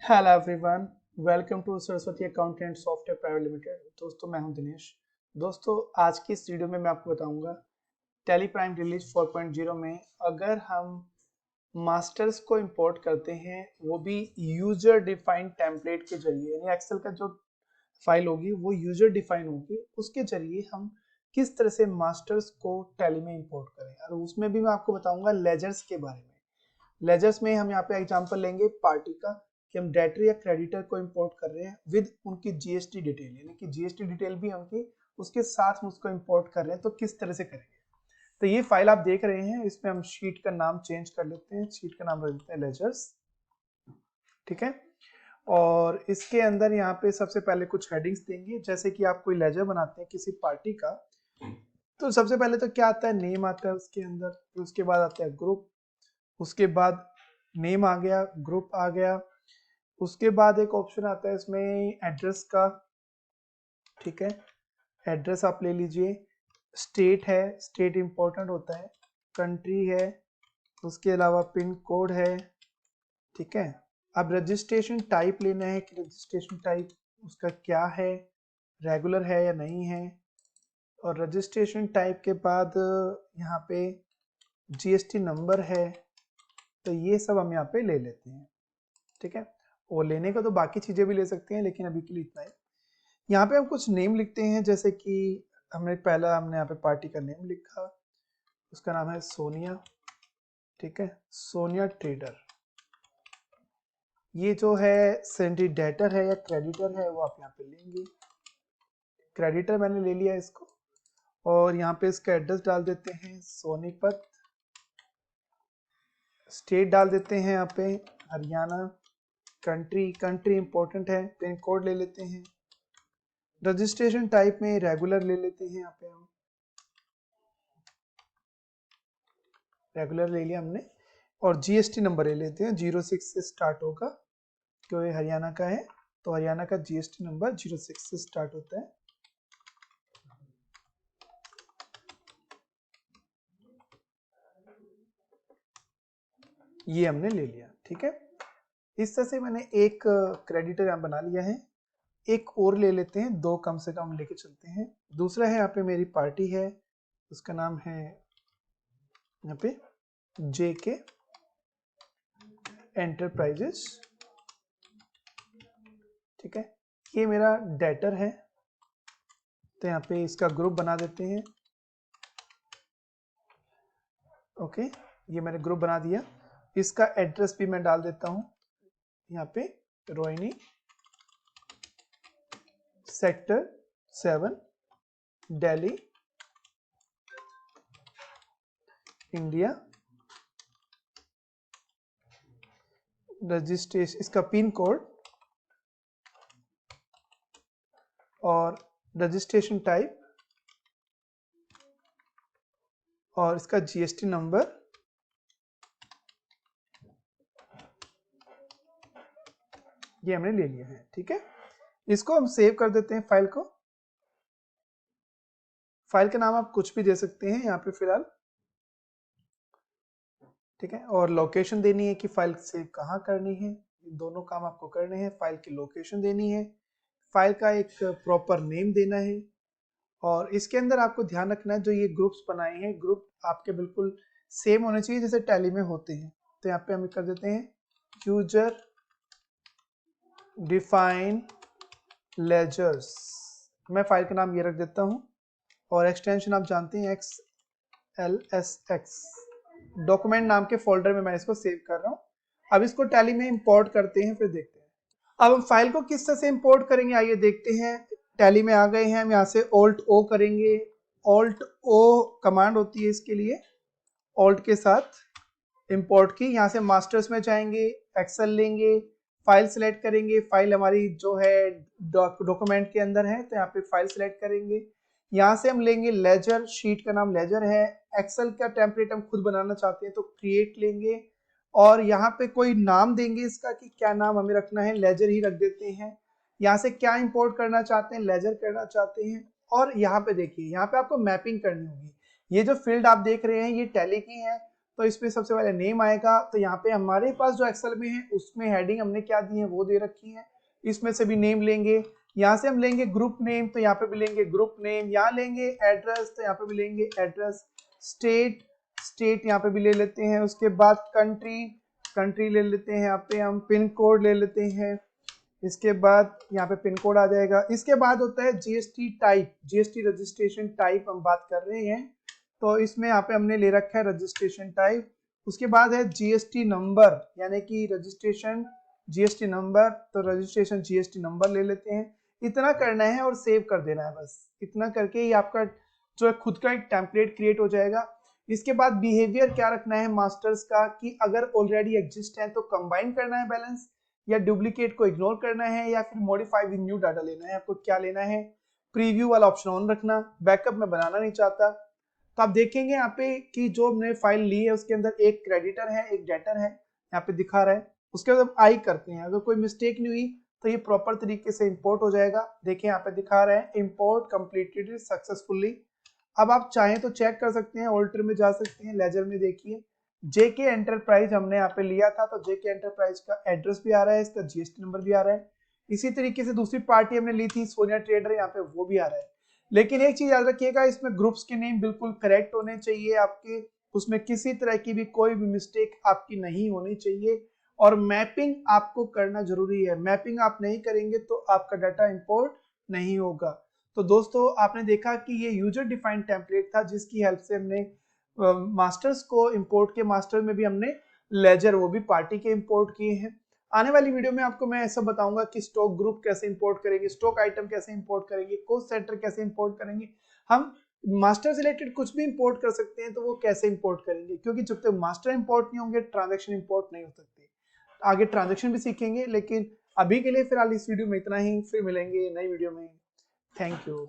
Hello everyone, welcome to Saraswati accountant software private limited. दोस्तों मैं हूं दिनेश। दोस्तों आज की इस वीडियो में मैं आपको बताऊंगा टैली प्राइम रिलीज 4.0 में अगर हम मास्टर्स को इंपोर्ट करते हैं वो भी यूजर डिफाइंड टेम्पलेट के जरिए, यानी एक्सेल का जो फाइल होगी वो यूजर डिफाइन होगी, उसके जरिए हम किस तरह से मास्टर्स को टैली में इंपोर्ट करें। और उसमें भी मैं आपको बताऊंगा लेजर्स के बारे में। लेजर्स में हम यहाँ पे एग्जांपल लेंगे पार्टी का कि हम डेटर या क्रेडिटर को इंपोर्ट कर रहे हैं विद उनकी जीएसटी डिटेल, यानी कि जीएसटी डिटेल भी उनकी उसके साथ में उसको इंपोर्ट कर रहे हैं, तो किस तरह से करेंगे। तो ये फाइल आप देख रहे हैं, इसमें हम शीट का नाम चेंज कर लेते हैं, शीट का नाम रख देते हैं लेजर्स। ठीक है, और इसके अंदर यहाँ पे सबसे पहले कुछ हेडिंग्स देंगे। जैसे कि आप कोई लेजर बनाते हैं किसी पार्टी का, तो सबसे पहले तो क्या आता है, नेम आता है उसके अंदर, फिर उसके बाद आता है ग्रुप, उसके बाद नेम आ गया, ग्रुप आ गया, उसके बाद एक ऑप्शन आता है इसमें एड्रेस का। ठीक है, एड्रेस आप ले लीजिए। स्टेट है, स्टेट इंपॉर्टेंट होता है, कंट्री है, उसके अलावा पिन कोड है। ठीक है, अब रजिस्ट्रेशन टाइप लेना है कि रजिस्ट्रेशन टाइप उसका क्या है, रेगुलर है या नहीं है। और रजिस्ट्रेशन टाइप के बाद यहाँ पे जीएसटी नंबर है, तो ये सब हम यहाँ पे ले लेते हैं। ठीक है, और लेने का तो बाकी चीजें भी ले सकते हैं, लेकिन अभी के लिए इतना है। यहाँ पे हम कुछ नेम लिखते हैं, जैसे कि हमने यहाँ पे पार्टी का नेम लिखा, उसका नाम है सोनिया। ठीक है, सोनिया ट्रेडर। ये जो है सेंट्री डेटर है या क्रेडिटर है वो आप यहाँ पे लेंगे। क्रेडिटर मैंने ले लिया इसको, और यहाँ पे इसका एड्रेस डाल देते हैं सोनीपत। स्टेट डाल देते हैं यहाँ पे हरियाणा। कंट्री इंपॉर्टेंट है, पिन कोड ले लेते हैं। रजिस्ट्रेशन टाइप में रेगुलर ले लेते हैं, यहाँ पे हम रेगुलर ले लिया हमने। और जीएसटी नंबर ले लेते हैं, 06 से स्टार्ट होगा क्योंकि हरियाणा का है, तो हरियाणा का जीएसटी नंबर 06 से स्टार्ट होता है। ये हमने ले लिया। ठीक है, इस तरह से मैंने एक क्रेडिटर यहाँ बना लिया है। एक और ले लेते हैं, दो कम से कम लेके चलते हैं। दूसरा है यहाँ पे मेरी पार्टी है, उसका नाम है यहाँ पे जेके एंटरप्राइजेस। ठीक है, ये मेरा डेटर है, तो यहाँ पे इसका ग्रुप बना देते हैं। ओके, ये मैंने ग्रुप बना दिया। इसका एड्रेस भी मैं डाल देता हूँ यहाँ पे, Rohini sector 7 Delhi India. Registration इसका पिन कोड और रजिस्ट्रेशन टाइप और इसका जीएसटी नंबर। ये हमने ले लिया है। ठीक है, इसको हम सेव कर देते हैं फाइल को। फाइल का नाम आप कुछ भी दे सकते हैं यहाँ पे फिलहाल। ठीक है, और लोकेशन देनी है कि फाइल सेव कहाँ करनी है, दोनों काम आपको करने हैं। फाइल की लोकेशन देनी है, फाइल का एक प्रॉपर नेम देना है, और इसके अंदर आपको ध्यान रखना है जो ये ग्रुप्स बनाए हैं, ग्रुप आपके बिल्कुल सेम होने चाहिए जैसे टैली में होते हैं। तो यहाँ पे हम कर देते हैं यूजर डिफाइन लेजर्स। मैं फाइल का नाम ये रख देता हूँ, और एक्सटेंशन आप जानते हैं XLSX। डॉक्यूमेंट नाम के फोल्डर में मैं इसको सेव कर रहा हूँ। अब इसको टैली में इंपोर्ट करते हैं, फिर देखते हैं अब हम फाइल को किस तरह से इंपोर्ट करेंगे। आइए देखते हैं। टैली में आ गए हैं, हम यहाँ से Alt O करेंगे। Alt O कमांड होती है इसके लिए, Alt के साथ इंपोर्ट की। यहाँ से मास्टर्स में जाएंगे, एक्सेल लेंगे, फाइल सेलेक्ट करेंगे। फाइल हमारी जो है डॉक्यूमेंट के अंदर है, तो यहाँ पे फाइल सेलेक्ट करेंगे। यहाँ से हम लेंगे लेजर, शीट का नाम लेजर है। एक्सेल का टेम्पलेट हम खुद बनाना चाहते हैं तो क्रिएट लेंगे, और यहाँ पे कोई नाम देंगे इसका कि क्या नाम हमें रखना है, लेजर ही रख देते हैं। यहाँ से क्या इंपोर्ट करना चाहते हैं, लेजर करना चाहते हैं। और यहाँ पे देखिए, यहाँ पे आपको मैपिंग करनी होगी। ये जो फील्ड आप देख रहे हैं ये टैली की है, तो इसमें सबसे पहले नेम आएगा। तो यहाँ पे हमारे पास जो एक्सेल में है उसमें हेडिंग हमने क्या दी है वो दे रखी है, इसमें से भी नेम लेंगे। यहाँ से हम लेंगे ग्रुप नेम, तो यहाँ पे भी लेंगे ग्रुप नेम। यहाँ लेंगे एड्रेस, तो यहाँ पे भी लेंगे एड्रेस। स्टेट यहाँ पे भी ले लेते हैं। उसके बाद कंट्री ले लेते हैं, यहाँ पे हम पिन कोड ले लेते हैं। इसके बाद यहाँ पे पिन कोड आ जाएगा। इसके बाद होता है GST type, GST registration type हम बात कर रहे हैं, तो इसमें यहाँ पे हमने ले रखा है रजिस्ट्रेशन टाइप। उसके बाद है जीएसटी नंबर, यानी कि रजिस्ट्रेशन जीएसटी नंबर, तो रजिस्ट्रेशन जीएसटी नंबर ले लेते हैं। इतना करना है और सेव कर देना है, बस इतना करके ही आपका जो है खुद का एक टेम्पलेट क्रिएट हो जाएगा। इसके बाद बिहेवियर क्या रखना है मास्टर्स का, कि अगर ऑलरेडी एग्जिस्ट है तो कंबाइन करना है बैलेंस, या डुप्लीकेट को इग्नोर करना है, या फिर मॉडिफाई विद न्यू डाटा लेना है। आपको क्या लेना है, प्रीव्यू वाला ऑप्शन ऑन रखना, बैकअप में बनाना नहीं चाहता। तो आप देखेंगे यहाँ पे कि जो हमने फाइल ली है उसके अंदर एक क्रेडिटर है एक डेटर है, यहाँ पे दिखा रहा है। उसके बाद आई करते हैं, अगर कोई मिस्टेक नहीं हुई तो ये प्रॉपर तरीके से इंपोर्ट हो जाएगा। देखिए यहाँ पे दिखा रहा है इंपोर्ट कंप्लीटेड सक्सेसफुली। अब आप चाहें तो चेक कर सकते हैं, ऑल्टर में जा सकते हैं, लेजर में देखिए जेके एंटरप्राइज हमने यहाँ पे लिया था, तो जेके एंटरप्राइज का एड्रेस भी आ रहा है, इसका जीएसटी नंबर भी आ रहा है। इसी तरीके से दूसरी पार्टी हमने ली थी सोनिया ट्रेडर, यहाँ पे वो भी आ रहा है। लेकिन एक चीज याद रखिएगा, इसमें ग्रुप्स के नेम बिल्कुल करेक्ट होने चाहिए आपके, उसमें किसी तरह की भी कोई भी मिस्टेक आपकी नहीं होनी चाहिए। और मैपिंग आपको करना जरूरी है, मैपिंग आप नहीं करेंगे तो आपका डाटा इंपोर्ट नहीं होगा। तो दोस्तों आपने देखा कि ये यूजर डिफाइंड टेम्पलेट था जिसकी हेल्प से हमने मास्टर्स को इंपोर्ट के, मास्टर में भी हमने लेजर वो भी पार्टी के इंपोर्ट किए हैं। आने वाली वीडियो में आपको मैं ऐसा बताऊंगा कि स्टॉक ग्रुप कैसे इंपोर्ट करेंगे, स्टॉक आइटम कैसे इंपोर्ट करेंगे, कॉस्ट सेंटर कैसे इंपोर्ट करेंगे, हम मास्टर से रिलेटेड कुछ भी इंपोर्ट कर सकते हैं तो वो कैसे इंपोर्ट करेंगे, क्योंकि जब तक मास्टर इंपोर्ट नहीं होंगे ट्रांजैक्शन इंपोर्ट नहीं हो सकते। आगे ट्रांजैक्शन भी सीखेंगे, लेकिन अभी के लिए फिलहाल इस वीडियो में इतना ही, फिर मिलेंगे नई वीडियो में। Thank you.